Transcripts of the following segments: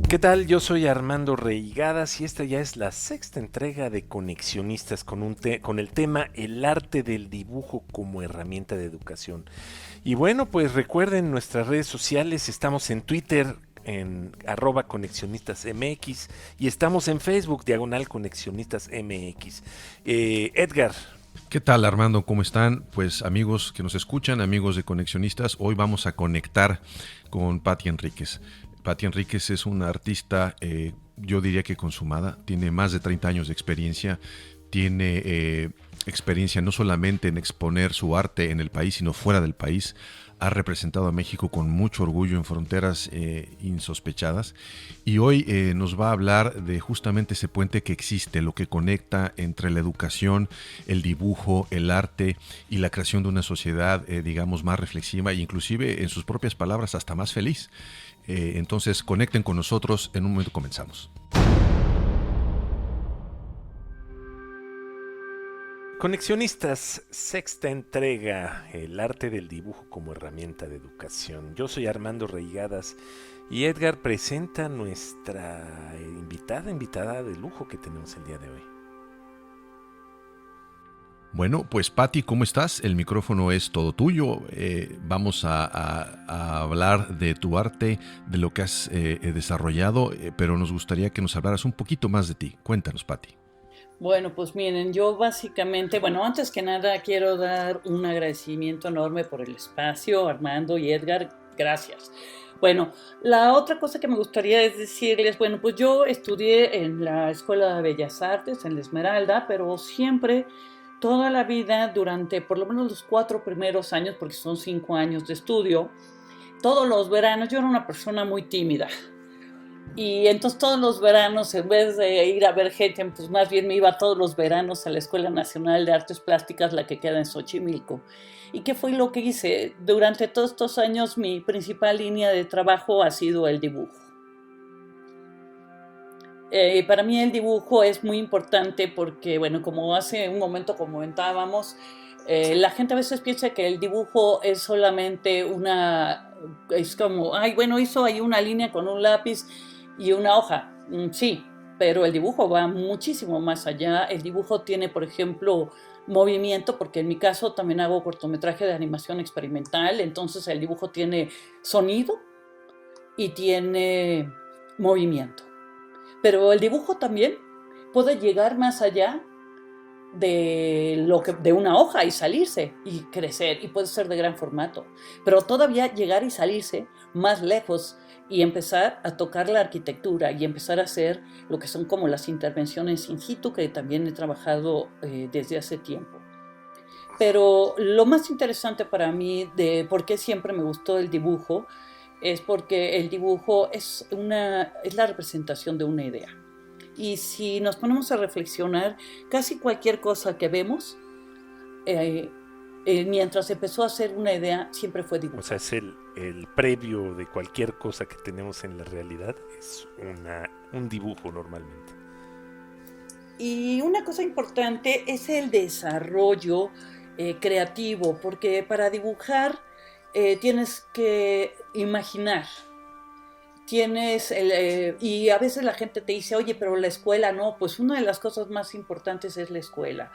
¿Qué tal? Yo soy Armando Reigadas y esta ya es la sexta entrega de Conexionistas con el tema El arte del dibujo como herramienta de educación. Y bueno, pues recuerden nuestras redes sociales, estamos en Twitter en @conexionistasmx y estamos en Facebook /conexionistasmx. Edgar. ¿Qué tal, Armando? ¿Cómo están? Pues amigos que nos escuchan, amigos de Conexionistas, hoy vamos a conectar con Patti Enríquez. Patti Enríquez es una artista, yo diría que consumada, tiene más de 30 años de experiencia, tiene experiencia no solamente en exponer su arte en el país, sino fuera del país. Ha representado a México con mucho orgullo en fronteras insospechadas y hoy nos va a hablar de justamente ese puente que existe, lo que conecta entre la educación, el dibujo, el arte y la creación de una sociedad, digamos, más reflexiva e inclusive, en sus propias palabras, hasta más feliz. Entonces, conecten con nosotros, en un momento comenzamos. Conexionistas, sexta entrega, el arte del dibujo como herramienta de educación. Yo soy Armando Reigadas y Edgar presenta nuestra invitada de lujo que tenemos el día de hoy. Bueno, pues Patti, ¿cómo estás? El micrófono es todo tuyo. Vamos a hablar de tu arte, de lo que has desarrollado, pero nos gustaría que nos hablaras un poquito más de ti. Cuéntanos, Patti. Bueno, pues miren, yo básicamente, antes que nada quiero dar un agradecimiento enorme por el espacio, Armando y Edgar, gracias. Bueno, la otra cosa que me gustaría es decirles, pues yo estudié en la Escuela de Bellas Artes, en la Esmeralda, pero siempre, toda la vida, durante por lo menos los 4 primeros años, porque son 5 años de estudio, todos los veranos, yo era una persona muy tímida. Y entonces todos los veranos, en vez de ir a ver gente, pues más bien me iba todos los veranos a la Escuela Nacional de Artes Plásticas, la que queda en Xochimilco. ¿Y qué fue lo que hice? Durante todos estos años mi principal línea de trabajo ha sido el dibujo. Para mí el dibujo es muy importante porque, como hace un momento comentábamos, la gente a veces piensa que el dibujo es solamente es como, hizo ahí una línea con un lápiz y una hoja. Sí, pero el dibujo va muchísimo más allá. El dibujo tiene, por ejemplo, movimiento, porque en mi caso también hago cortometraje de animación experimental, entonces el dibujo tiene sonido y tiene movimiento. Pero el dibujo también puede llegar más allá de una hoja y salirse y crecer, y puede ser de gran formato, pero todavía llegar y salirse más lejos y empezar a tocar la arquitectura y empezar a hacer lo que son como las intervenciones in situ, que también he trabajado desde hace tiempo. Pero lo más interesante para mí de por qué siempre me gustó el dibujo es porque el dibujo es la representación de una idea. Y si nos ponemos a reflexionar, casi cualquier cosa que vemos, mientras empezó a ser una idea, siempre fue dibujo. O sea, es el previo de cualquier cosa que tenemos en la realidad, es un dibujo normalmente. Y una cosa importante es el desarrollo creativo, porque para dibujar tienes que imaginar. Y a veces la gente te dice, oye, pero la escuela no. Pues una de las cosas más importantes es la escuela,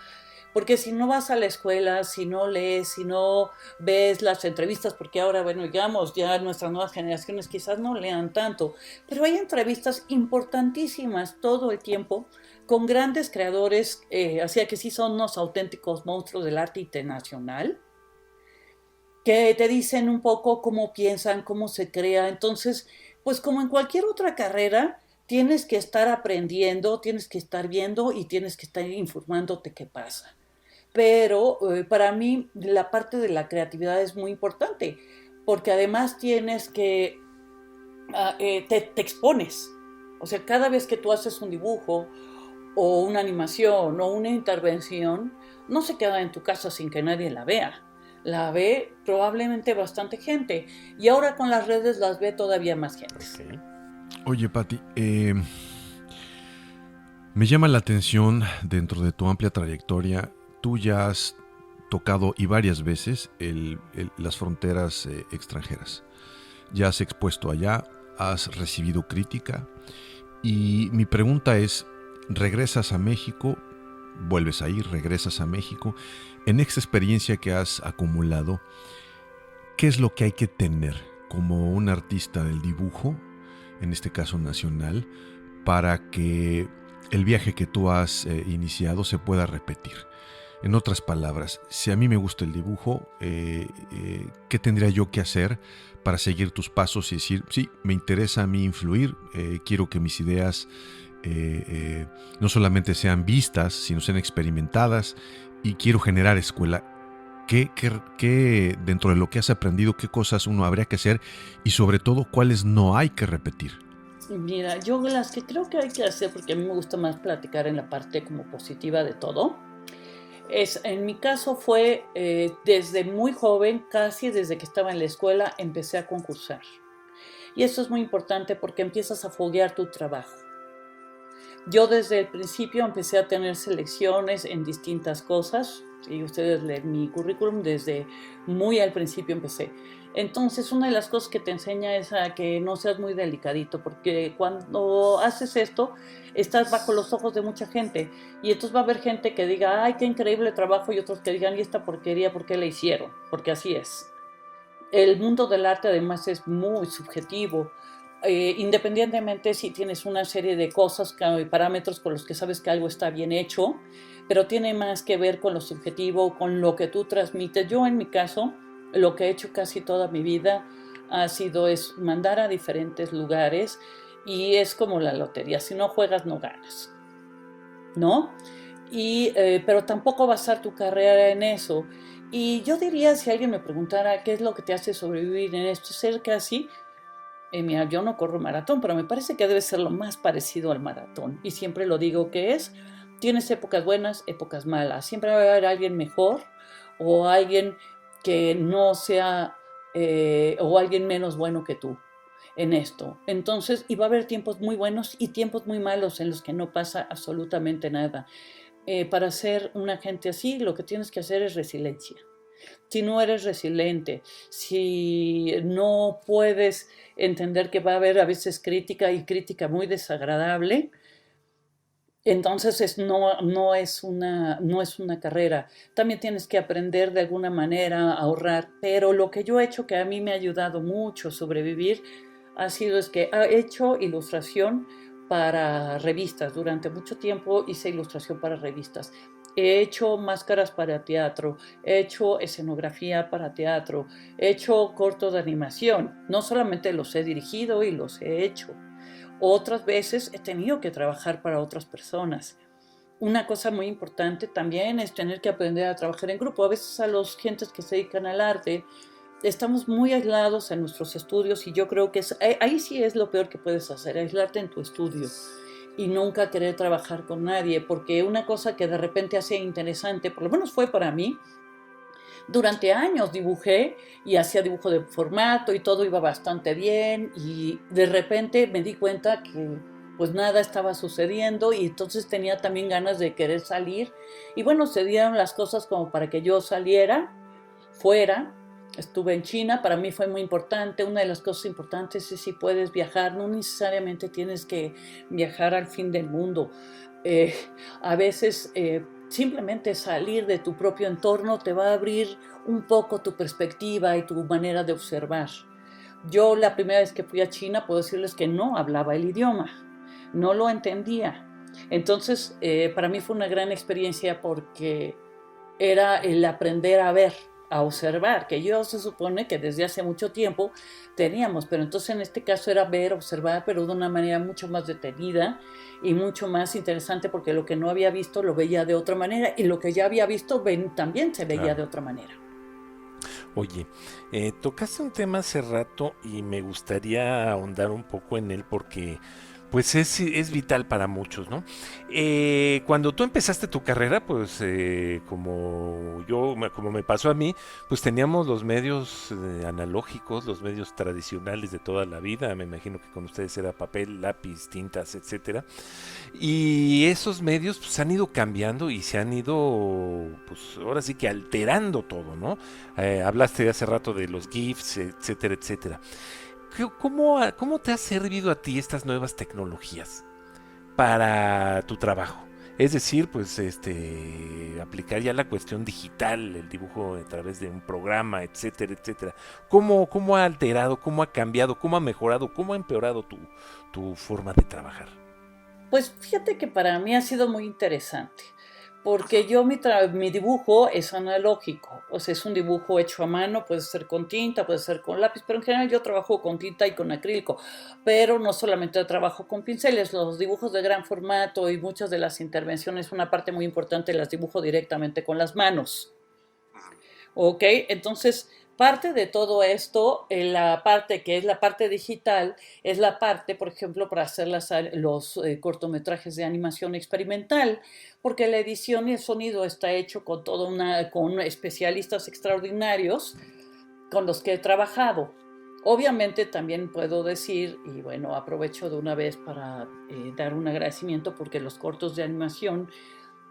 porque si no vas a la escuela, si no lees, si no ves las entrevistas, porque ahora, digamos, ya nuestras nuevas generaciones quizás no lean tanto, pero hay entrevistas importantísimas todo el tiempo con grandes creadores, así que sí son unos auténticos monstruos del arte internacional, que te dicen un poco cómo piensan, cómo se crea. Entonces, pues como en cualquier otra carrera, tienes que estar aprendiendo, tienes que estar viendo y tienes que estar informándote qué pasa. Pero para mí la parte de la creatividad es muy importante, porque además tienes que, te expones. O sea, cada vez que tú haces un dibujo o una animación o una intervención, no se queda en tu casa sin que nadie la vea. La ve probablemente bastante gente, y ahora con las redes las ve todavía más gente. Okay. Oye, Patti, me llama la atención, dentro de tu amplia trayectoria, tú ya has tocado y varias veces las fronteras extranjeras. Ya has expuesto allá, has recibido crítica y mi pregunta es, ¿regresas a México? ¿Vuelves a ir? ¿Regresas a México? En esta experiencia que has acumulado, ¿qué es lo que hay que tener como un artista del dibujo, en este caso nacional, para que el viaje que tú has iniciado se pueda repetir? En otras palabras, si a mí me gusta el dibujo, ¿qué tendría yo que hacer para seguir tus pasos y decir, sí, me interesa a mí influir, quiero que mis ideas no solamente sean vistas, sino sean experimentadas y quiero generar escuela? ¿Qué dentro de lo que has aprendido, qué cosas uno habría que hacer y sobre todo cuáles no hay que repetir? Mira, yo las que creo que hay que hacer, porque a mí me gusta más platicar en la parte como positiva de todo, en mi caso fue desde muy joven, casi desde que estaba en la escuela, empecé a concursar. Y eso es muy importante porque empiezas a foguear tu trabajo. Yo desde el principio empecé a tener selecciones en distintas cosas, y ustedes leen mi currículum, desde muy al principio empecé. Entonces, una de las cosas que te enseña es a que no seas muy delicadito, porque cuando haces esto, estás bajo los ojos de mucha gente, y entonces va a haber gente que diga, ay, qué increíble trabajo, y otros que digan, y esta porquería, ¿por qué la hicieron? Porque así es. El mundo del arte además es muy subjetivo. Independientemente si tienes una serie de cosas, parámetros con los que sabes que algo está bien hecho, pero tiene más que ver con lo subjetivo, con lo que tú transmites. Yo en mi caso, lo que he hecho casi toda mi vida ha sido es mandar a diferentes lugares y es como la lotería, si no juegas no ganas, ¿no? Pero tampoco basar tu carrera en eso. Y yo diría, si alguien me preguntara qué es lo que te hace sobrevivir en esto, ser casi... mira, yo no corro maratón, pero me parece que debe ser lo más parecido al maratón. Y siempre lo digo que tienes épocas buenas, épocas malas. Siempre va a haber alguien mejor o alguien que no sea, o alguien menos bueno que tú en esto. Entonces, y va a haber tiempos muy buenos y tiempos muy malos en los que no pasa absolutamente nada. Para ser una gente así, lo que tienes que hacer es resiliencia. Si no eres resiliente, si no puedes entender que va a haber a veces crítica y crítica muy desagradable, entonces no es una carrera. También tienes que aprender de alguna manera a ahorrar, pero lo que yo he hecho que a mí me ha ayudado mucho a sobrevivir ha sido es que he hecho ilustración para revistas. Durante mucho tiempo hice ilustración para revistas. He hecho máscaras para teatro, he hecho escenografía para teatro, he hecho cortos de animación. No solamente los he dirigido y los he hecho. Otras veces he tenido que trabajar para otras personas. Una cosa muy importante también es tener que aprender a trabajar en grupo. A veces a los gentes que se dedican al arte estamos muy aislados en nuestros estudios y yo creo que ahí sí es lo peor que puedes hacer, aislarte en tu estudio y nunca querer trabajar con nadie, porque una cosa que de repente hacía interesante, por lo menos fue para mí, durante años dibujé y hacía dibujo de formato y todo iba bastante bien y de repente me di cuenta que pues nada estaba sucediendo y entonces tenía también ganas de querer salir y bueno, se dieron las cosas como para que yo saliera fuera. Estuve en China, para mí fue muy importante. Una de las cosas importantes es si puedes viajar, no necesariamente tienes que viajar al fin del mundo. A veces simplemente salir de tu propio entorno te va a abrir un poco tu perspectiva y tu manera de observar. Yo la primera vez que fui a China puedo decirles que no hablaba el idioma, no lo entendía. Entonces para mí fue una gran experiencia porque era el aprender a ver, a observar, que yo se supone que desde hace mucho tiempo teníamos, pero entonces en este caso era ver, observar, pero de una manera mucho más detenida y mucho más interesante porque lo que no había visto lo veía de otra manera y lo que ya había visto también se veía de otra manera. Oye, tocaste un tema hace rato y me gustaría ahondar un poco en él porque pues es vital para muchos, ¿no? Cuando tú empezaste tu carrera, pues como me pasó a mí, pues teníamos los medios analógicos, los medios tradicionales de toda la vida. Me imagino que con ustedes era papel, lápiz, tintas, etcétera. Y esos medios pues han ido cambiando y se han ido, pues ahora sí que alterando todo, ¿no? Hablaste hace rato de los GIFs, etcétera, etcétera. ¿Cómo te ha servido a ti estas nuevas tecnologías para tu trabajo? Es decir, pues aplicar ya la cuestión digital, el dibujo a través de un programa, etcétera, etcétera. ¿Cómo ha alterado, cómo ha cambiado, cómo ha mejorado, cómo ha empeorado tu forma de trabajar? Pues fíjate que para mí ha sido muy interesante, porque yo mi dibujo es analógico, o sea, es un dibujo hecho a mano, puede ser con tinta, puede ser con lápiz, pero en general yo trabajo con tinta y con acrílico, pero no solamente trabajo con pinceles, los dibujos de gran formato y muchas de las intervenciones, una parte muy importante las dibujo directamente con las manos. ¿Ok? Entonces, parte de todo esto, la parte que es la parte digital, es la parte, por ejemplo, para hacer los cortometrajes de animación experimental, porque la edición y el sonido está hecho con especialistas extraordinarios con los que he trabajado. Obviamente también puedo decir, y bueno, aprovecho de una vez para dar un agradecimiento porque los cortos de animación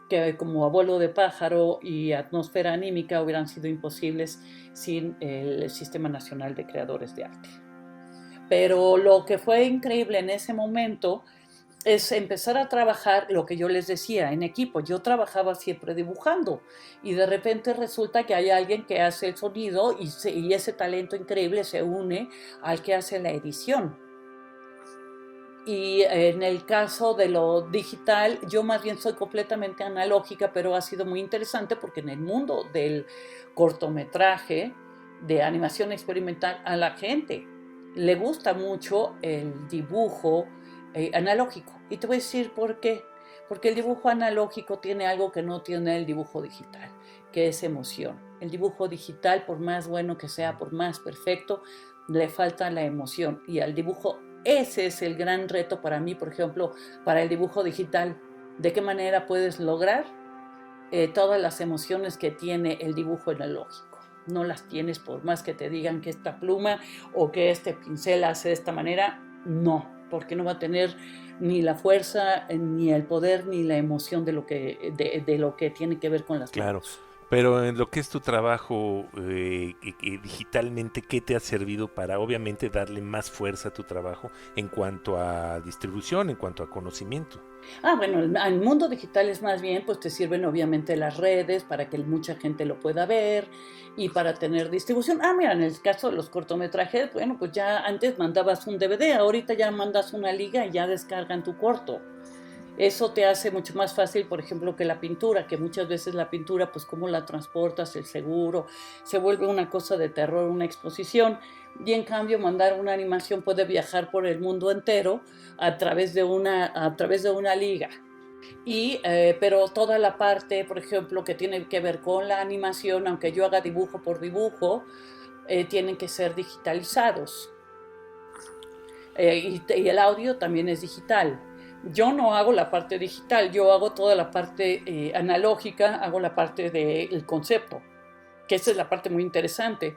que como Abuelo de pájaro y Atmósfera anímica hubieran sido imposibles sin el Sistema Nacional de Creadores de Arte. Pero lo que fue increíble en ese momento es empezar a trabajar lo que yo les decía en equipo. Yo trabajaba siempre dibujando y de repente resulta que hay alguien que hace el sonido y ese talento increíble se une al que hace la edición. Y en el caso de lo digital, yo más bien soy completamente analógica, pero ha sido muy interesante porque en el mundo del cortometraje, de animación experimental, a la gente le gusta mucho el dibujo analógico. Y te voy a decir por qué. Porque el dibujo analógico tiene algo que no tiene el dibujo digital, que es emoción. El dibujo digital, por más bueno que sea, por más perfecto, le falta la emoción. Y al dibujo, ese es el gran reto para mí, por ejemplo, para el dibujo digital. ¿De qué manera puedes lograr todas las emociones que tiene el dibujo analógico? No las tienes por más que te digan que esta pluma o que este pincel hace de esta manera. No, porque no va a tener ni la fuerza, ni el poder, ni la emoción de lo que tiene que ver con las Claro, manos. pero en lo que es tu trabajo digitalmente, ¿qué te ha servido para obviamente darle más fuerza a tu trabajo en cuanto a distribución, en cuanto a conocimiento? Bueno, el mundo digital es más bien, pues te sirven obviamente las redes para que mucha gente lo pueda ver y para tener distribución. Mira, en el caso de los cortometrajes, bueno, pues ya antes mandabas un DVD, ahorita ya mandas una liga y ya descargan tu corto. Eso te hace mucho más fácil, por ejemplo, que la pintura, que muchas veces la pintura, pues cómo la transportas, el seguro, se vuelve una cosa de terror, una exposición. Y en cambio, mandar una animación puede viajar por el mundo entero a través de una liga. Pero toda la parte, por ejemplo, que tiene que ver con la animación, aunque yo haga dibujo por dibujo, tienen que ser digitalizados. Y el audio también es digital. Yo no hago la parte digital, yo hago toda la parte analógica, hago la parte del concepto, que esa es la parte muy interesante.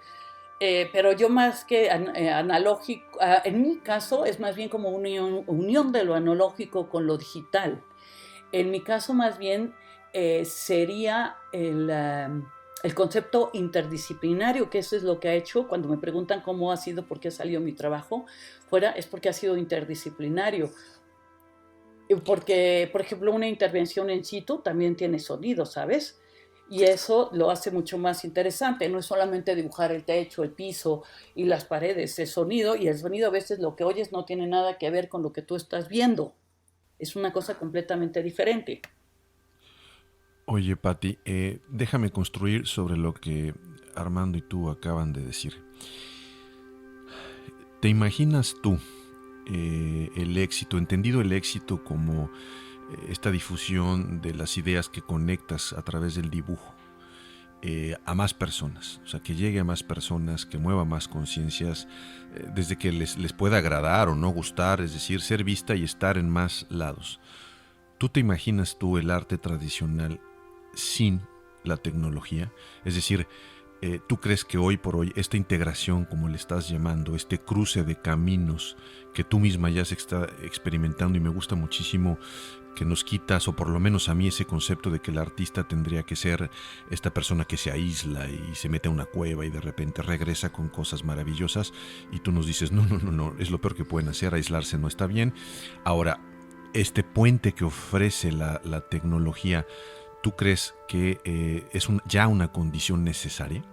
Pero yo más que analógico, en mi caso es más bien como una unión de lo analógico con lo digital. En mi caso más bien sería el concepto interdisciplinario, que eso es lo que ha hecho. Cuando me preguntan cómo ha sido, por qué ha salido mi trabajo fuera, es porque ha sido interdisciplinario. Porque, por ejemplo, una intervención in situ también tiene sonido, ¿sabes? Y eso lo hace mucho más interesante. No es solamente dibujar el techo, el piso y las paredes, el sonido. Y el sonido a veces lo que oyes no tiene nada que ver con lo que tú estás viendo. Es una cosa completamente diferente. Oye, Pati, déjame construir sobre lo que Armando y tú acaban de decir. ¿Te imaginas tú el éxito, entendido el éxito como esta difusión de las ideas que conectas a través del dibujo a más personas? O sea, que llegue a más personas, que mueva más conciencias, desde que les pueda agradar o no gustar, es decir, ser vista y estar en más lados. ¿Tú te imaginas tú el arte tradicional sin la tecnología? Es decir, ¿tú crees que hoy por hoy esta integración, como le estás llamando, este cruce de caminos que tú misma ya se está experimentando, y me gusta muchísimo que nos quitas, o por lo menos a mí, ese concepto de que el artista tendría que ser esta persona que se aísla y se mete a una cueva y de repente regresa con cosas maravillosas, y tú nos dices, no, es lo peor que pueden hacer, aislarse no está bien. Ahora, este puente que ofrece la tecnología, ¿tú crees que es ya una condición necesaria?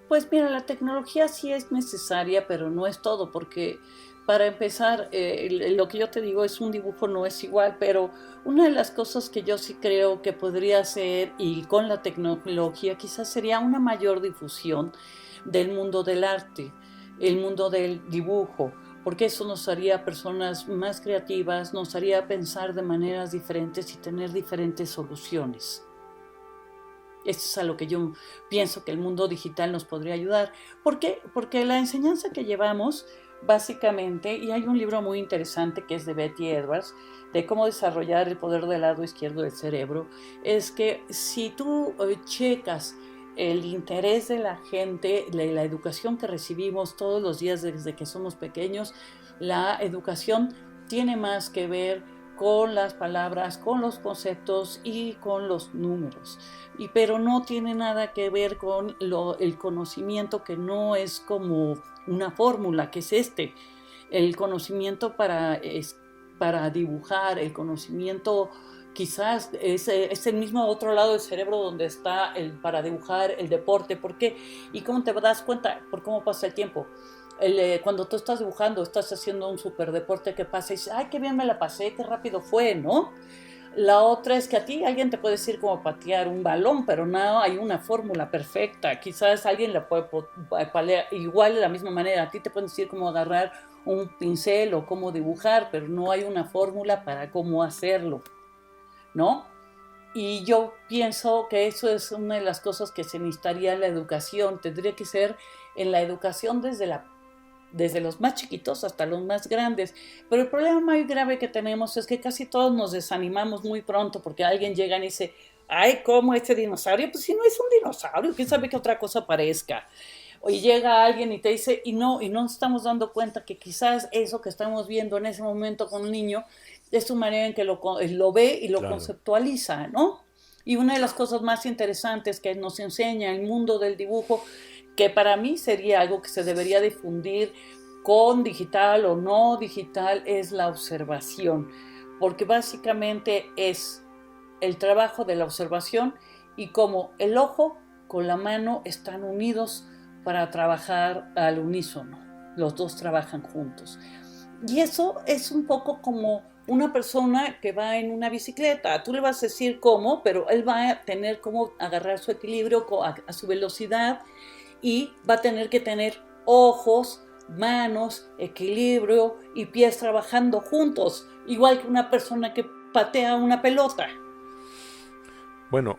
Pues mira, la tecnología sí es necesaria, pero no es todo, porque para empezar, lo que yo te digo es un dibujo no es igual, pero una de las cosas que yo sí creo que podría hacer y con la tecnología quizás sería una mayor difusión del mundo del arte, el mundo del dibujo, porque eso nos haría personas más creativas, nos haría pensar de maneras diferentes y tener diferentes soluciones. Esto es a lo que yo pienso que el mundo digital nos podría ayudar. ¿Por qué? Porque la enseñanza que llevamos, básicamente, y hay un libro muy interesante que es de Betty Edwards, de cómo desarrollar el poder del lado izquierdo del cerebro, es que si tú checas el interés de la gente, la educación que recibimos todos los días desde que somos pequeños, la educación tiene más que ver con las palabras, con los conceptos y con los números. Pero no tiene nada que ver con el conocimiento, que no es como una fórmula, que es el conocimiento para dibujar, el conocimiento quizás es el mismo otro lado del cerebro donde está para dibujar el deporte. ¿Por qué? ¿Y cómo te das cuenta? Por cómo pasa el tiempo. Cuando tú estás dibujando, estás haciendo un super deporte que pasa y dices, ay, qué bien me la pasé, qué rápido fue, ¿no? La otra es que a ti alguien te puede decir cómo patear un balón, pero no hay una fórmula perfecta. Quizás alguien la puede palear igual de la misma manera. A ti te pueden decir cómo agarrar un pincel o cómo dibujar, pero no hay una fórmula para cómo hacerlo, ¿no? Y yo pienso que eso es una de las cosas que se necesitaría en la educación. Tendría que ser en la educación desde los más chiquitos hasta los más grandes. Pero el problema más grave que tenemos es que casi todos nos desanimamos muy pronto porque alguien llega y dice, ay, ¿cómo este dinosaurio? Pues si no es un dinosaurio, quién sabe qué otra cosa parezca. Y llega alguien y te dice, y no nos estamos dando cuenta que quizás eso que estamos viendo en ese momento con un niño es su manera en que lo ve y lo conceptualiza, ¿no? Y una de las cosas más interesantes que nos enseña el mundo del dibujo, que para mí sería algo que se debería difundir con digital o no digital, es la observación, porque básicamente es el trabajo de la observación y cómo el ojo con la mano están unidos para trabajar al unísono, los dos trabajan juntos. Y eso es un poco como una persona que va en una bicicleta. Tú le vas a decir cómo, pero él va a tener cómo agarrar su equilibrio a su velocidad y va a tener que tener ojos, manos, equilibrio y pies trabajando juntos, igual que una persona que patea una pelota. Bueno,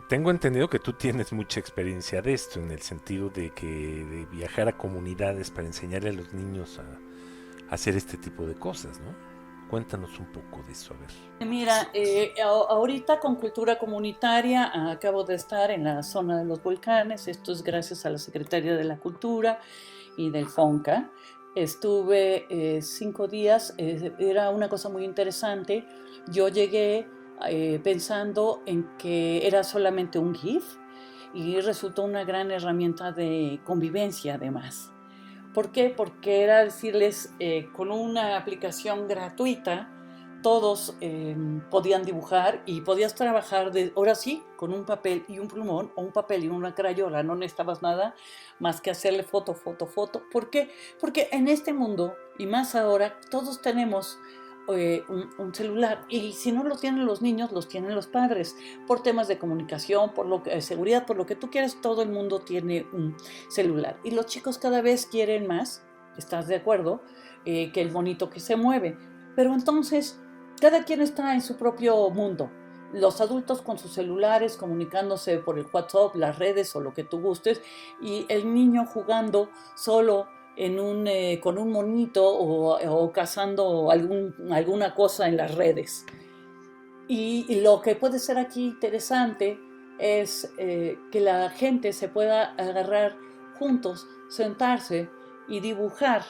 tengo entendido que tú tienes mucha experiencia de esto, en el sentido de viajar a comunidades para enseñarle a los niños a hacer este tipo de cosas, ¿no? Cuéntanos un poco de eso, a ver. Mira, ahorita con Cultura Comunitaria acabo de estar en la zona de los volcanes. Esto es gracias a la Secretaría de la Cultura y del FONCA. Estuve 5 días, era una cosa muy interesante. Yo llegué pensando en que era solamente un GIF y resultó una gran herramienta de convivencia además. ¿Por qué? Porque era decirles, con una aplicación gratuita, todos podían dibujar y podías trabajar, ahora sí, con un papel y un plumón o un papel y una crayola. No necesitabas nada más que hacerle foto. ¿Por qué? Porque en este mundo, y más ahora, todos tenemos un celular, y si no lo tienen los niños, los tienen los padres, por temas de comunicación, seguridad, por lo que tú quieras. Todo el mundo tiene un celular y los chicos cada vez quieren más, ¿estás de acuerdo? Que el monito que se mueve. Pero entonces cada quien está en su propio mundo. Los adultos con sus celulares comunicándose por el WhatsApp, las redes o lo que tú gustes, y el niño jugando solo con un monito o cazando alguna cosa en las redes. Y lo que puede ser aquí interesante es que la gente se pueda agarrar juntos, sentarse y dibujar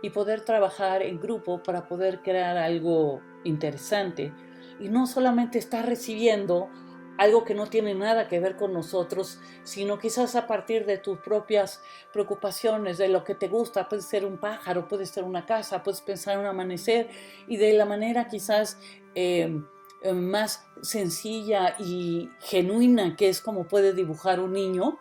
y poder trabajar en grupo para poder crear algo interesante. y no solamente estás recibiendo algo que no tiene nada que ver con nosotros, sino quizás a partir de tus propias preocupaciones, de lo que te gusta. Puede ser un pájaro, puede ser una casa, puedes pensar en un amanecer, y de la manera quizás más sencilla y genuina que es como puede dibujar un niño,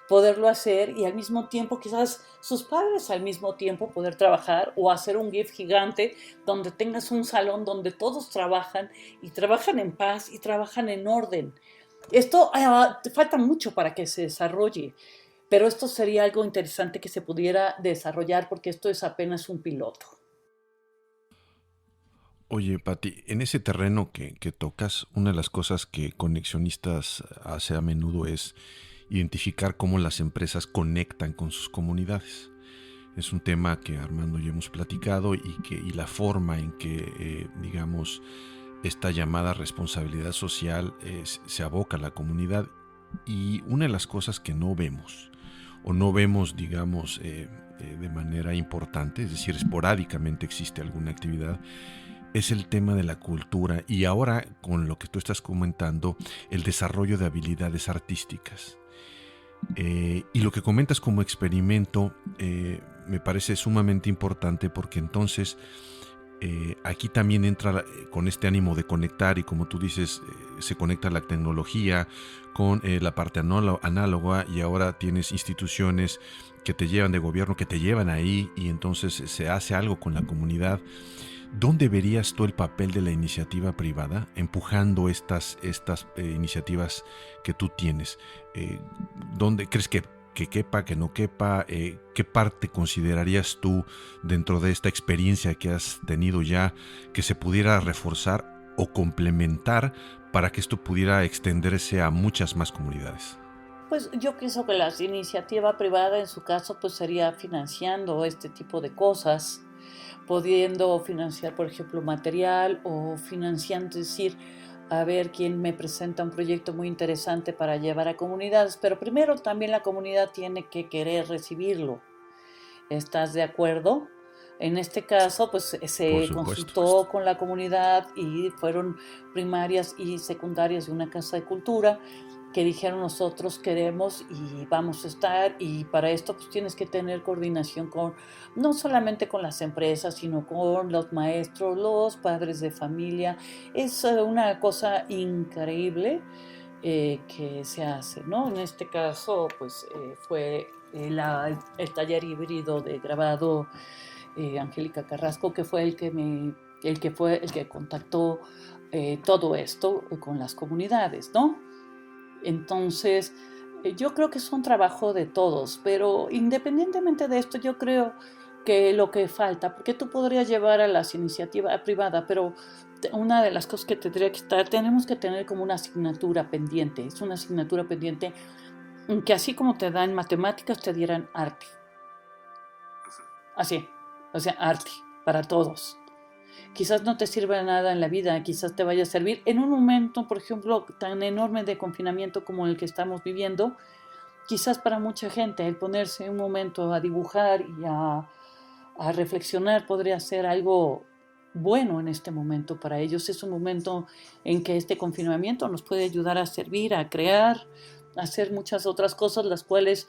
poderlo hacer, y al mismo tiempo quizás sus padres al mismo tiempo poder trabajar, o hacer un GIF gigante donde tengas un salón donde todos trabajan y trabajan en paz y trabajan en orden. Esto falta mucho para que se desarrolle, pero esto sería algo interesante que se pudiera desarrollar, porque esto es apenas un piloto. Oye, Pati, en ese terreno que tocas, una de las cosas que Conexionistas hace a menudo es identificar cómo las empresas conectan con sus comunidades. Es un tema que Armando y yo hemos platicado, y la forma en que, digamos, esta llamada responsabilidad social se aboca a la comunidad. Y una de las cosas que no vemos, o no vemos, digamos, de manera importante, es decir, esporádicamente existe alguna actividad, es el tema de la cultura, y ahora con lo que tú estás comentando, el desarrollo de habilidades artísticas. Y lo que comentas como experimento me parece sumamente importante, porque entonces aquí también entra con este ánimo de conectar, y como tú dices, se conecta la tecnología con la parte análoga, y ahora tienes instituciones que te llevan de gobierno, que te llevan ahí, y entonces se hace algo con la comunidad. ¿Dónde verías tú el papel de la iniciativa privada empujando estas iniciativas que tú tienes? ¿Dónde crees que quepa, que no quepa? ¿Qué parte considerarías tú dentro de esta experiencia que has tenido ya que se pudiera reforzar o complementar para que esto pudiera extenderse a muchas más comunidades? Pues yo pienso que la iniciativa privada en su caso pues sería financiando este tipo de cosas, pudiendo financiar, por ejemplo, material, o financiando, es decir, a ver quién me presenta un proyecto muy interesante para llevar a comunidades, pero primero también la comunidad tiene que querer recibirlo. ¿Estás de acuerdo? En este caso, pues Por se supuesto. consultó con la comunidad, y fueron primarias y secundarias de una casa de cultura que dijeron: nosotros queremos y vamos a estar, y para esto pues tienes que tener coordinación con, no solamente con las empresas, sino con los maestros, los padres de familia. Es una cosa increíble que se hace, ¿no? En este caso, pues fue el taller híbrido de grabado Angélica Carrasco, que fue el que contactó todo esto con las comunidades, ¿no? Entonces, yo creo que es un trabajo de todos, pero independientemente de esto, yo creo que lo que falta, porque tú podrías llevar a las iniciativas privadas, pero una de las cosas que tendría que estar, tenemos que tener como una asignatura pendiente, es una asignatura pendiente que así como te dan matemáticas, te dieran arte, así, o sea, arte para todos. Quizás no te sirva de nada en la vida, quizás te vaya a servir en un momento, por ejemplo, tan enorme de confinamiento como el que estamos viviendo. Quizás para mucha gente el ponerse un momento a dibujar y a reflexionar podría ser algo bueno en este momento para ellos. Es un momento en que este confinamiento nos puede ayudar a servir, a crear, a hacer muchas otras cosas, las cuales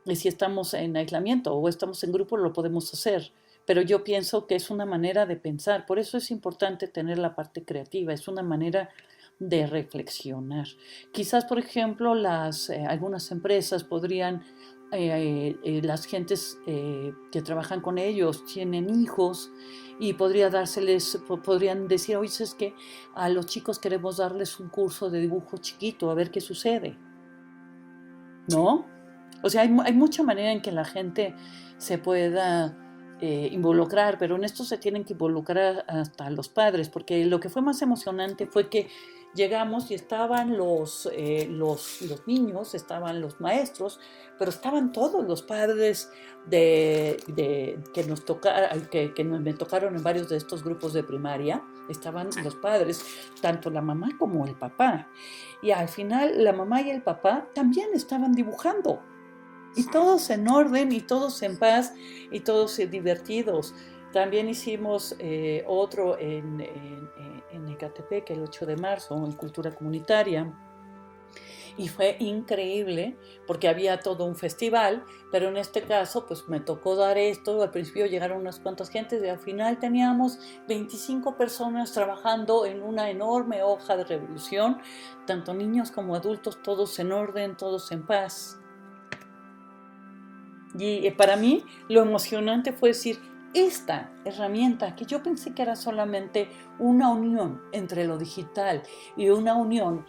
si estamos en aislamiento o estamos en grupo lo podemos hacer. Pero yo pienso que es una manera de pensar, por eso es importante tener la parte creativa, es una manera de reflexionar. Quizás, por ejemplo, algunas empresas podrían, las gentes que trabajan con ellos tienen hijos, y podrían decir: oye, es que a los chicos queremos darles un curso de dibujo chiquito, a ver qué sucede, ¿no? O sea, hay mucha manera en que la gente se pueda involucrar, pero en esto se tienen que involucrar hasta los padres, porque lo que fue más emocionante fue que llegamos y estaban los niños, estaban los maestros, pero estaban todos los padres que me tocaron en varios de estos grupos de primaria. Estaban los padres, tanto la mamá como el papá, y al final la mamá y el papá también estaban dibujando, y todos en orden, y todos en paz, y todos divertidos. También hicimos otro en Ecatepec, el 8 de marzo, en Cultura Comunitaria. Y fue increíble porque había todo un festival, pero en este caso pues me tocó dar esto. Al principio llegaron unas cuantas gentes y al final teníamos 25 personas trabajando en una enorme hoja de revolución, tanto niños como adultos, todos en orden, todos en paz. Y para mí lo emocionante fue decir, esta herramienta que yo pensé que era solamente una unión entre lo digital y una unión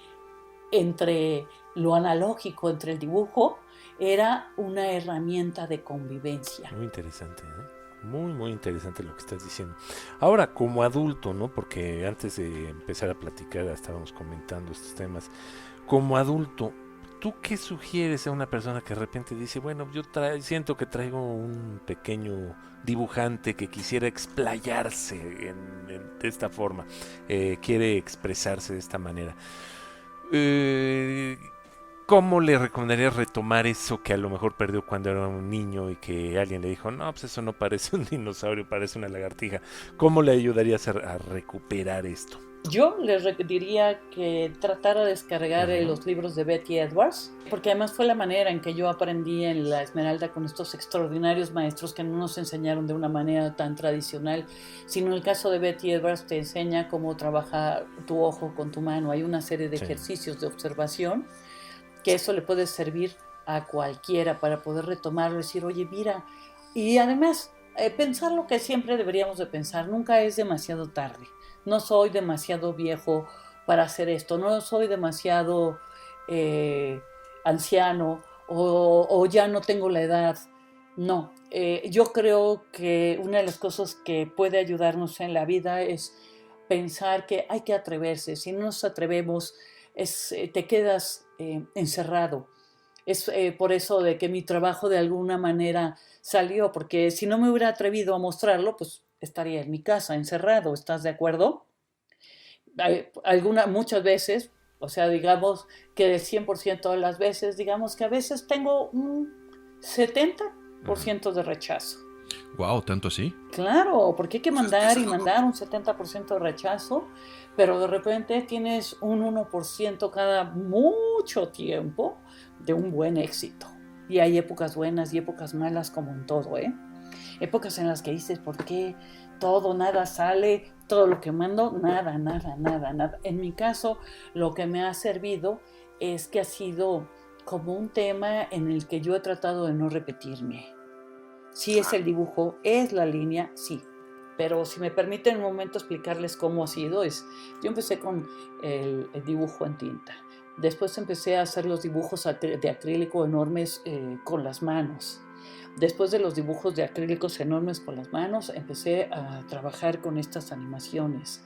entre lo analógico, entre el dibujo, era una herramienta de convivencia. Muy interesante, ¿eh? Muy, muy interesante lo que estás diciendo. Ahora, como adulto, ¿no? Porque antes de empezar a platicar estábamos comentando estos temas. Como adulto, ¿tú qué sugieres a una persona que de repente dice, bueno, yo siento que traigo un pequeño dibujante que quisiera explayarse de esta forma, quiere expresarse de esta manera? ¿Cómo le recomendarías retomar eso que a lo mejor perdió cuando era un niño y que alguien le dijo, no, pues eso no parece un dinosaurio, parece una lagartija? ¿Cómo le ayudarías a recuperar esto? Yo les diría que tratara de descargar los libros de Betty Edwards, porque además fue la manera en que yo aprendí en La Esmeralda con estos extraordinarios maestros que no nos enseñaron de una manera tan tradicional, sino en el caso de Betty Edwards te enseña cómo trabajar tu ojo con tu mano. Hay una serie de ejercicios de observación que eso le puede servir a cualquiera para poder retomarlo, decir, oye, mira, y además pensar lo que siempre deberíamos de pensar, nunca es demasiado tarde. No soy demasiado viejo para hacer esto, no soy demasiado anciano o ya no tengo la edad. No, yo creo que una de las cosas que puede ayudarnos en la vida es pensar que hay que atreverse. Si no nos atrevemos, te quedas encerrado. Es por eso de que mi trabajo de alguna manera salió, porque si no me hubiera atrevido a mostrarlo, pues estaría en mi casa encerrado. ¿Estás de acuerdo? Muchas veces, o sea, digamos que el 100% de las veces, digamos que a veces tengo un 70% de rechazo. Wow, ¿tanto así? Claro, porque hay que mandar y mandar un 70% de rechazo, pero de repente tienes un 1% cada mucho tiempo de un buen éxito. Y hay épocas buenas y épocas malas como en todo, ¿eh? Épocas en las que dices, ¿por qué todo, nada sale? Todo lo que mando, nada. En mi caso, lo que me ha servido es que ha sido como un tema en el que yo he tratado de no repetirme. Sí es el dibujo, es la línea, sí. Pero si me permiten un momento explicarles cómo ha sido, yo empecé con el dibujo en tinta. Después empecé a hacer los dibujos de acrílico enormes con las manos. Después de los dibujos de acrílicos enormes con las manos, empecé a trabajar con estas animaciones.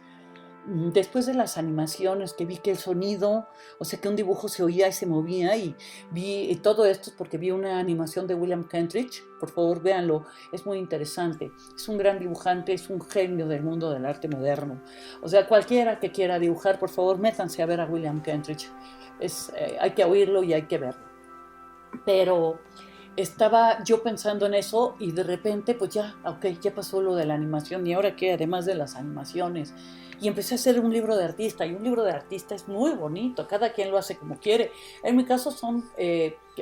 Después de las animaciones que vi que el sonido, o sea que un dibujo se oía y se movía, y vi todo esto porque vi una animación de William Kentridge. Por favor véanlo, es muy interesante, es un gran dibujante, es un genio del mundo del arte moderno. O sea, cualquiera que quiera dibujar, por favor métanse a ver a William Kentridge, hay que oírlo y hay que verlo. Pero estaba yo pensando en eso y de repente pues ya pasó lo de la animación, y ahora qué, además de las animaciones. Y empecé a hacer un libro de artista, y un libro de artista es muy bonito, cada quien lo hace como quiere. En mi caso son,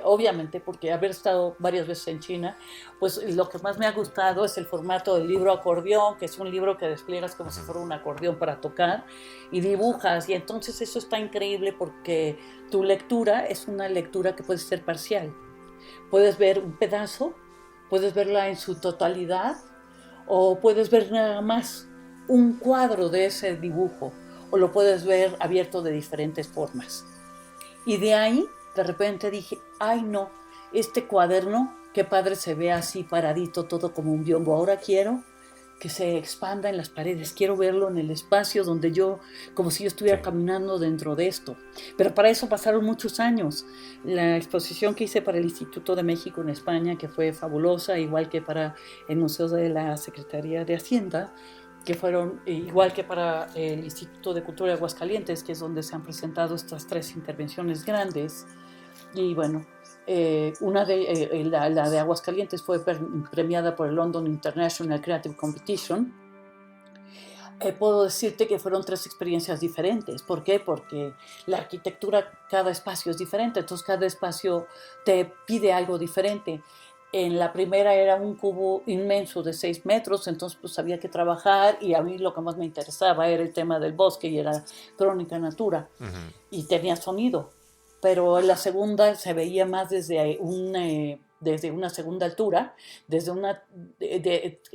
obviamente, porque haber estado varias veces en China, pues lo que más me ha gustado es el formato del libro acordeón, que es un libro que despliegas como si fuera un acordeón para tocar, y dibujas, y entonces eso está increíble porque tu lectura es una lectura que puede ser parcial. Puedes ver un pedazo, puedes verla en su totalidad, o puedes ver nada más un cuadro de ese dibujo, o lo puedes ver abierto de diferentes formas. Y de ahí, de repente dije, ay no, este cuaderno, qué padre se ve así paradito, todo como un biombo. Ahora quiero que se expanda en las paredes, quiero verlo en el espacio donde yo, como si yo estuviera caminando dentro de esto. Pero para eso pasaron muchos años. La exposición que hice para el Instituto de México en España, que fue fabulosa, igual que para el Museo de la Secretaría de Hacienda, que fueron igual que para el Instituto de Cultura de Aguascalientes, que es donde se han presentado estas 3 intervenciones grandes. Y bueno, La de Aguascalientes fue premiada por el London International Creative Competition. Puedo decirte que fueron 3 experiencias diferentes. ¿Por qué? Porque la arquitectura, cada espacio es diferente, entonces cada espacio te pide algo diferente. En la primera era un cubo inmenso de 6 metros, entonces pues había que trabajar, y a mí lo que más me interesaba era el tema del bosque y era crónica natura, y tenía sonido. Pero en la segunda se veía más desde una segunda altura,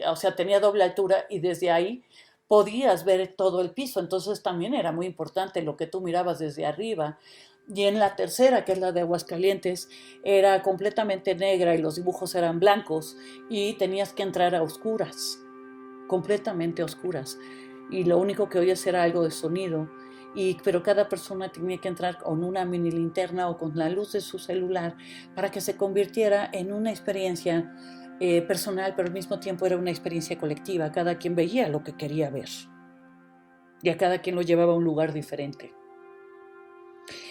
o sea, tenía doble altura, y desde ahí podías ver todo el piso, entonces también era muy importante lo que tú mirabas desde arriba. Y en la tercera, que es la de Aguascalientes, era completamente negra y los dibujos eran blancos y tenías que entrar a oscuras, completamente oscuras. Y lo único que oías era algo de sonido. Pero cada persona tenía que entrar con una mini linterna o con la luz de su celular para que se convirtiera en una experiencia personal, pero al mismo tiempo era una experiencia colectiva. Cada quien veía lo que quería ver y a cada quien lo llevaba a un lugar diferente.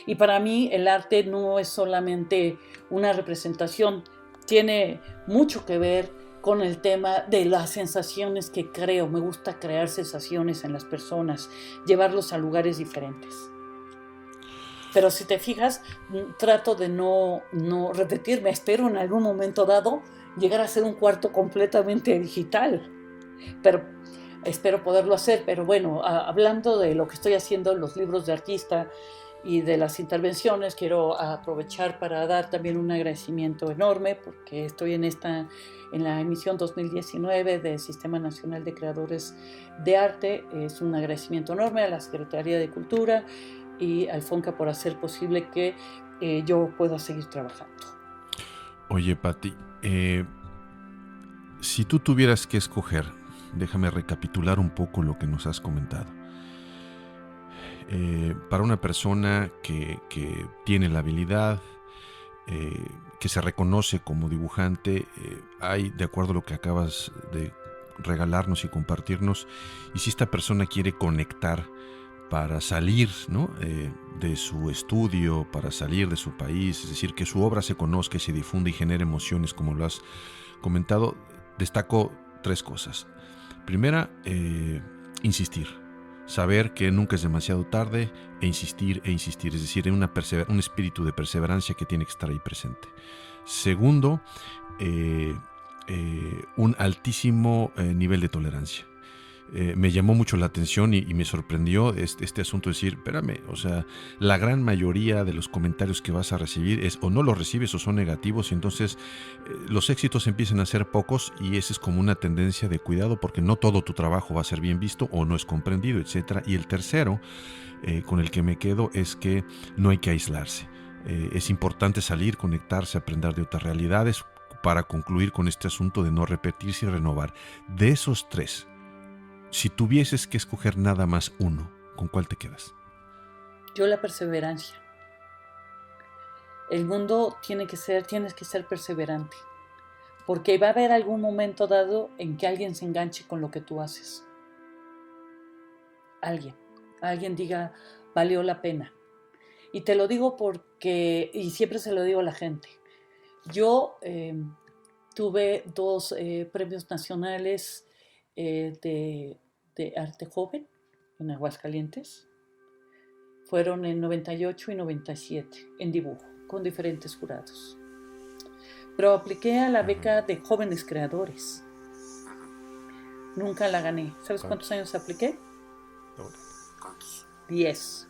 Y para mí el arte no es solamente una representación, tiene mucho que ver con el tema de las sensaciones que creo. Me gusta crear sensaciones en las personas, llevarlos a lugares diferentes. Pero si te fijas, trato de no repetirme. Espero en algún momento dado llegar a ser un cuarto completamente digital. Pero espero poderlo hacer. Pero bueno, hablando de lo que estoy haciendo en los libros de artista y de las intervenciones, quiero aprovechar para dar también un agradecimiento enorme, porque estoy en la emisión 2019 del Sistema Nacional de Creadores de Arte. Es un agradecimiento enorme a la Secretaría de Cultura y al FONCA por hacer posible que yo pueda seguir trabajando. Oye, Pati, si tú tuvieras que escoger, déjame recapitular un poco lo que nos has comentado. Para una persona que tiene la habilidad, que se reconoce como dibujante, hay, de acuerdo a lo que acabas de regalarnos y compartirnos, y si esta persona quiere conectar para salir, ¿no?, de su estudio, para salir de su país, es decir, que su obra se conozca y se difunda y genere emociones, como lo has comentado, destaco 3 cosas. Primera, insistir. Saber que nunca es demasiado tarde e insistir, es decir, en un espíritu de perseverancia que tiene que estar ahí presente. Segundo, un altísimo nivel de tolerancia. Me llamó mucho la atención y me sorprendió este asunto de decir, espérame, o sea, la gran mayoría de los comentarios que vas a recibir es o no los recibes o son negativos, y entonces los éxitos empiezan a ser pocos, y esa es como una tendencia de cuidado, porque no todo tu trabajo va a ser bien visto o no es comprendido, etc. Y el tercero, con el que me quedo, es que no hay que aislarse. Es importante salir, conectarse, aprender de otras realidades, para concluir con este asunto de no repetirse y renovar. De esos 3, si tuvieses que escoger nada más uno, ¿con cuál te quedas? Yo la perseverancia. El mundo tienes que ser perseverante, porque va a haber algún momento dado en que alguien se enganche con lo que tú haces. Alguien diga, valió la pena. Y te lo digo porque, y siempre se lo digo a la gente, yo tuve 2 premios nacionales de arte joven en Aguascalientes. Fueron en 98 y 97 en dibujo, con diferentes jurados. Pero apliqué a la beca de jóvenes creadores. Nunca la gané. ¿Sabes cuántos años apliqué? 10.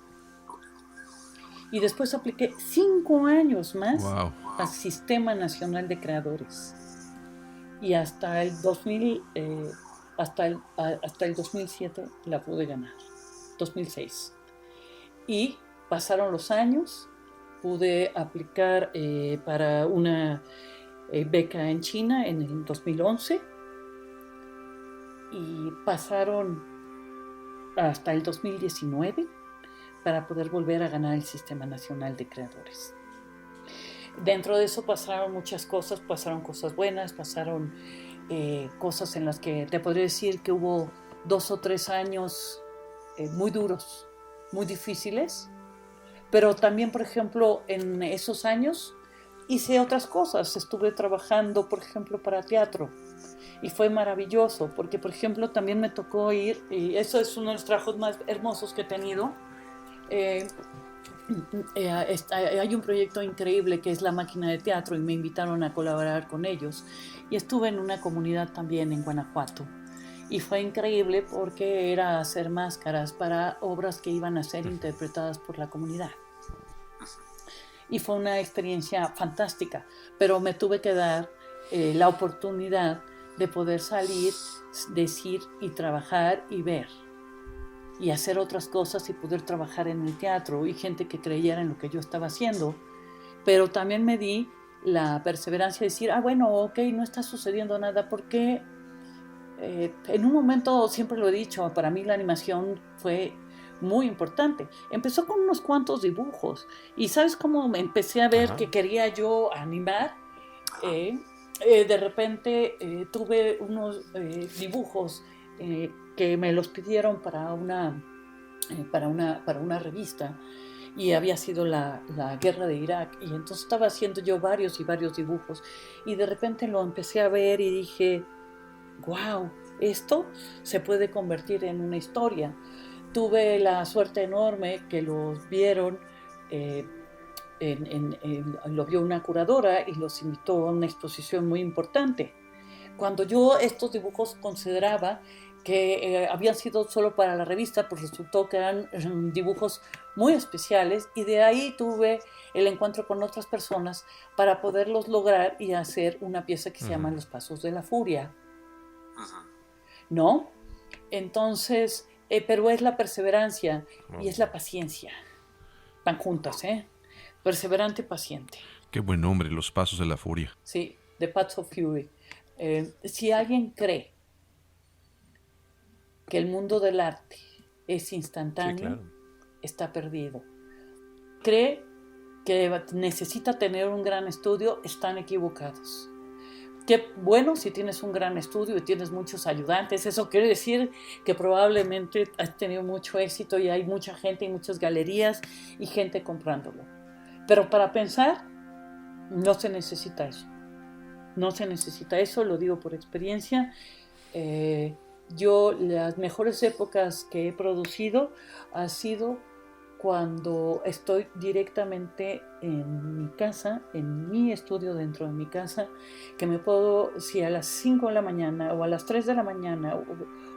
Y después apliqué 5 años más al Sistema Nacional de Creadores. Y hasta el 2007 la pude ganar, 2006. Y pasaron los años, pude aplicar para una beca en China en el 2011, y pasaron hasta el 2019 para poder volver a ganar el Sistema Nacional de Creadores. Dentro de eso pasaron muchas cosas, pasaron cosas buenas, pasaron cosas en las que te podría decir que hubo 2 o 3 años muy duros, muy difíciles, pero también, por ejemplo, en esos años hice otras cosas. Estuve trabajando, por ejemplo, para teatro. Y fue maravilloso, porque, por ejemplo, también me tocó ir, y eso es uno de los trabajos más hermosos que he tenido. Hay un proyecto increíble que es La Máquina de Teatro y me invitaron a colaborar con ellos. Y estuve en una comunidad también en Guanajuato. Y fue increíble porque era hacer máscaras para obras que iban a ser interpretadas por la comunidad. Y fue una experiencia fantástica, pero me tuve que dar la oportunidad de poder salir, decir y trabajar y ver y hacer otras cosas y poder trabajar en el teatro y gente que creyera en lo que yo estaba haciendo. Pero también me di la perseverancia de decir, bueno, ok, no está sucediendo nada, porque en un momento, siempre lo he dicho, para mí la animación fue muy importante. Empezó con unos cuantos dibujos y ¿sabes cómo me empecé a ver que quería yo animar? De repente tuve unos dibujos que me los pidieron para una revista, y había sido la guerra de Irak, y entonces estaba haciendo yo varios dibujos, y de repente lo empecé a ver y dije, wow, esto se puede convertir en una historia. Tuve la suerte enorme que los vieron, lo vio una curadora y los invitó a una exposición muy importante. Cuando yo estos dibujos consideraba que habían sido solo para la revista, pues resultó que eran dibujos muy especiales, y de ahí tuve el encuentro con otras personas para poderlos lograr y hacer una pieza que se llama Los Pasos de la Furia. ¿No? Entonces, pero es la perseverancia y es la paciencia. Van juntas, perseverante y paciente. Qué buen nombre, Los Pasos de la Furia. Sí, The Paths of Fury. Si alguien cree que el mundo del arte es instantáneo, sí, claro, está perdido. Cree que necesita tener un gran estudio, están equivocados. Qué bueno si tienes un gran estudio y tienes muchos ayudantes. Eso quiere decir que probablemente has tenido mucho éxito y hay mucha gente y muchas galerías y gente comprándolo. Pero para pensar, no se necesita eso. No se necesita eso, lo digo por experiencia. Yo, las mejores épocas que he producido ha sido cuando estoy directamente en mi casa, en mi estudio dentro de mi casa, que me puedo, si a las 5 de la mañana o a las 3 de la mañana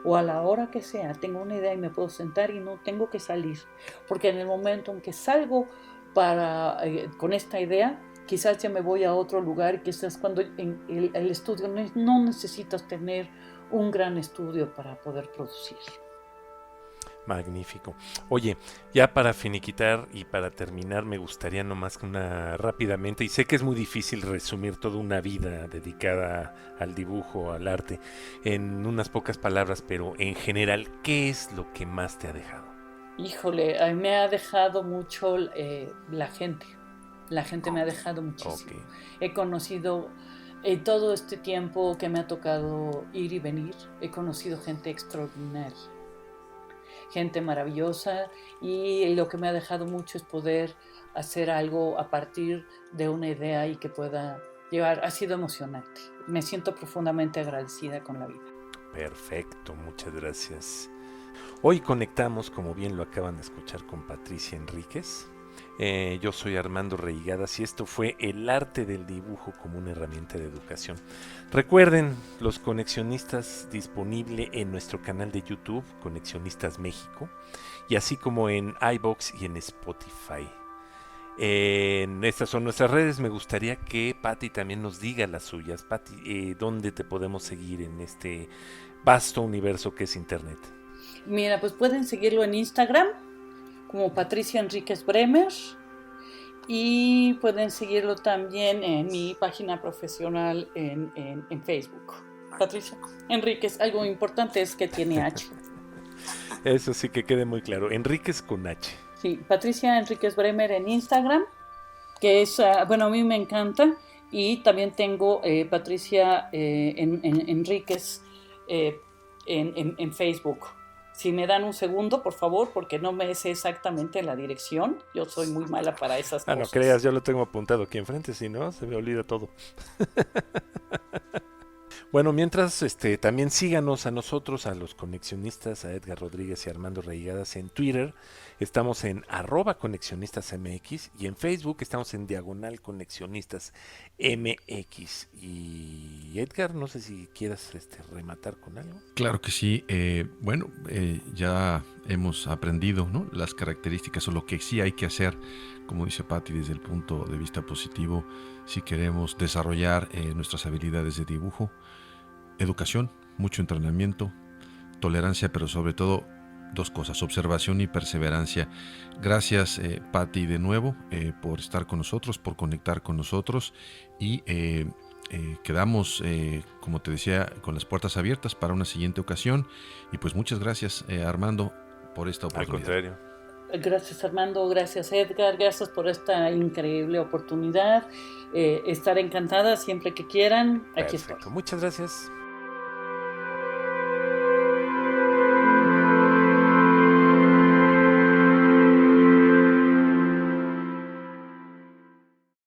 o a la hora que sea, tengo una idea y me puedo sentar y no tengo que salir, porque en el momento en que salgo con esta idea, quizás ya me voy a otro lugar, quizás cuando en el estudio no necesitas tener un gran estudio para poder producir. Magnífico. Oye, ya para finiquitar y para terminar, me gustaría nomás rápidamente, y sé que es muy difícil resumir toda una vida dedicada al dibujo, al arte, en unas pocas palabras, pero en general, ¿qué es lo que más te ha dejado? Híjole, a mí me ha dejado mucho la gente. La gente me ha dejado muchísimo. Okay. He conocido, en todo este tiempo que me ha tocado ir y venir, he conocido gente extraordinaria. Gente maravillosa, y lo que me ha dejado mucho es poder hacer algo a partir de una idea y que pueda llevar. Ha sido emocionante. Me siento profundamente agradecida con la vida. Perfecto, muchas gracias. Hoy conectamos, como bien lo acaban de escuchar, con Patricia Enríquez. Yo soy Armando Reigadas y esto fue El arte del dibujo como una herramienta de educación. Recuerden, Los Conexionistas, disponible en nuestro canal de YouTube, Conexionistas México, y así como en iVoox y en Spotify. Estas son nuestras redes. Me gustaría que Pati también nos diga las suyas. Pati, ¿dónde te podemos seguir en este vasto universo que es Internet? Mira, pues pueden seguirlo en Instagram como Patricia Enríquez Bremer, y pueden seguirlo también en mi página profesional en Facebook. Patricia Enríquez, algo importante es que tiene H. Eso sí, que quede muy claro, Enríquez con H. Sí, Patricia Enríquez Bremer en Instagram, que es, bueno, a mí me encanta, y también tengo Patricia Enríquez en Facebook. Si me dan un segundo, por favor, porque no me sé exactamente la dirección. Yo soy muy mala para esas cosas. No creas, yo lo tengo apuntado aquí enfrente, si no, se me olvida todo. Bueno, mientras, también síganos a nosotros, a los conexionistas, a Edgar Rodríguez y Armando Reigadas en Twitter. Estamos en @conexionistasmx y en Facebook estamos en Diagonal Conexionistas MX. Y Edgar, no sé si quieras rematar con algo. Claro que sí. Ya hemos aprendido, ¿no?, las características o lo que sí hay que hacer, como dice Patti, desde el punto de vista positivo, si queremos desarrollar nuestras habilidades de dibujo. Educación, mucho entrenamiento, tolerancia, pero sobre todo 2 cosas: observación y perseverancia. Gracias, Patti, de nuevo, por estar con nosotros, por conectar con nosotros, y quedamos, como te decía, con las puertas abiertas para una siguiente ocasión. Y pues muchas gracias, Armando, por esta oportunidad. Al contrario. Gracias, Armando, gracias, Edgar, gracias por esta increíble oportunidad. Estaré encantada siempre que quieran. Aquí Perfecto. estoy. Muchas gracias.